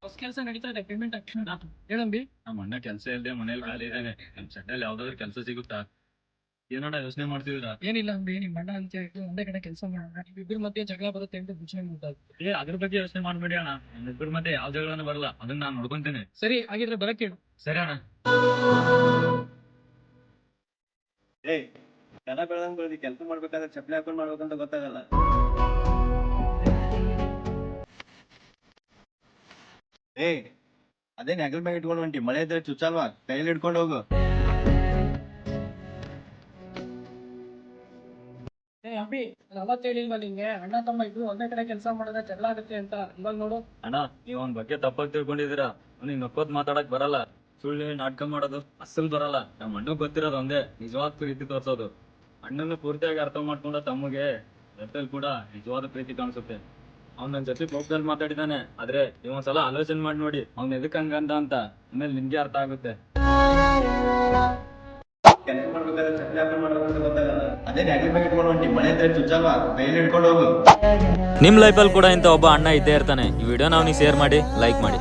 ಹೊಸ ಕೆಲಸ ನಡೀತಾ ಇದೆ, ಪೇಮೆಂಟ್ ಆಗ್ತದೆ ಹೇಳಂಬಿ. ನಮ್ಮ ಅಣ್ಣ ಕೆಲಸ ಇಲ್ಲದೆ ಮನೇಲಿ ಖಾಲಿ ಇದ್ದಾನೆ. ನಮ್ ಸೆಟ್ಟಲ್ಲಿ ಯಾವ್ದಾದ್ರು ಕೆಲಸ ಸಿಗುತ್ತಾ? ಏನಣ್ಣ ಯೋಚನೆ ಮಾಡ್ತಿದ್ದೀರಾ? ಏನಿಲ್ಲ ಅಂಬಿ, ನಿಮ್ಮ ಅಣ್ಣ ಅಂತ ಹೇಳಿ ಒಂದೇ ಕಡೆ ಕೆಲಸ ಮಾಡೋಣ. ಇಬ್ಬರ ಮಧ್ಯೆ ಜಗಳ ಬರುತ್ತೆ ಅಂತ ಯೋಚನೆ ಮಾಡ್ತಾರೆ. ಅದ್ರ ಬಗ್ಗೆ ಯೋಚನೆ ಮಾಡ್ಬೇಡಿ ಅಣ್ಣ. ನಮ್ಮಿಬ್ಬರ ಮಧ್ಯೆ ಯಾವ ಜಗಳನೂ ಬರಲ್ಲ, ಅದನ್ನ ನಾನು ನೋಡ್ಕೊಂತೇನೆ. ಸರಿ, ಹಾಗಿದ್ರೆ ಬರಕ್ಕೆ ಹೇಳು. ಸರಿ ಅಣ್ಣ. ಜನ ಬೆಳೆದಂಗ್ ಬೆಳೆದಿ ಕೆಲಸ ಮಾಡ್ಬೇಕಾದ್ರೆ ಚಪ್ಪಲಿ ಹಾಕೊಂಡ್ ಮಾಡ್ಬೇಕಂತ ಗೊತ್ತಾಗಲ್ಲ. ಅದೇನ್ ಹೆಗಲ್ ಮ್ಯಾಗ ಇಟ್ಕೊಂಡು ಹೊಂಟಿ, ಮಳೆ ಇದ್ರೆ ಚುಚ್ಚಲ್ವಾ, ಕೈಯಲ್ಲಿ ಹಿಡ್ಕೊಂಡು ಹೋಗು. ಅಂಬಿ, ನಾನು ಅವತ್ತು ಹೇಳಿಲ್ವಾ ನಿಂಗೆ, ಅಣ್ಣ ತಮ್ಮ ಇಬ್ರು ಒಂದೇ ಕಡೆ ಕೆಲಸ ಮಾಡಿದ್ರೆ ಜಗಳ ಆಗುತ್ತೆ ಅಂತ. ಇವಾಗ ನೋಡು. ಅಣ್ಣ, ನೀವ್ ಅವ್ನ ಬಗ್ಗೆ ತಪ್ಪಾಗಿ ತಿಳ್ಕೊಂಡಿದ್ದೀರಾ. ಅವ್ನಿಗೆ ನಕ್ಕೋತ್ ಮಾತಾಡಕ್ ಬರಲ್ಲ, ಸುಳ್ಳು ನಾಟಕ ಮಾಡೋದು ಅಸ್ಸಲ್ ಬರಲ್ಲ. ನಮ್ಮ ಅಣ್ಣಗ್ ಗೊತ್ತಿರೋದು ಒಂದೇ, ನಿಜವಾದ ಪ್ರೀತಿ ತೋರ್ಸೋದು. ಅಣ್ಣನ ಪೂರ್ತಿಯಾಗಿ ಅರ್ಥ ಮಾಡ್ಕೊಂಡ ತಮ್ಮಗೆ ಜೊತೆಲಿ ಕೂಡ ನಿಜವಾದ ಪ್ರೀತಿ ಕಾಣಿಸುತ್ತೆ. ಅವ್ನ ನನ್ ಜೊತೆ ಕೋಪದಲ್ಲಿ ಮಾತಾಡಿದಾನೆ, ಆದ್ರೆ ನೀವೊಂದ್ಸಲ ಆಲೋಚನೆ ಮಾಡಿ ನೋಡಿ ಅವ್ನ ಎದಕ್ ಹಂಗಂದ ಅಂತ. ಆಮೇಲೆ ನಿಮ್ಗೆ ಅರ್ಥ ಆಗುತ್ತೆ. ಕೆಲಸ ಮಾಡ್ಬೇಕಾದ್ರೆ ಚಪ್ಪಲಿ ಹಾಕೊಂಡ್ ಮಾಡ್ಬೇಕಂತ ಗೊತ್ತಾಗಲ್ಲ. ಅದೇನ್ ಹೆಗಲ್ ಮ್ಯಾಗ ಇಟ್ಕೊಂಡು ಹೊಂಟಿ, ಮಳೆ ಇದ್ರೆ ಚುಚ್ಚಲ್ವಾ, ಕೈಯಲ್ಲಿ ಹಿಡ್ಕೊಂಡು ಹೋಗು. ನಿಮ್ಮ ಲೈಫಲ್ಲಿ ಕೂಡ ಇಂಥ ಒಬ್ಬ ಅಣ್ಣ ಇದ್ದೇ ಇರ್ತಾನೆ. ಈ ವಿಡಿಯೋನ ಅವನಿಗೆ ಶೇರ್ ಮಾಡಿ, ಲೈಕ್ ಮಾಡಿ.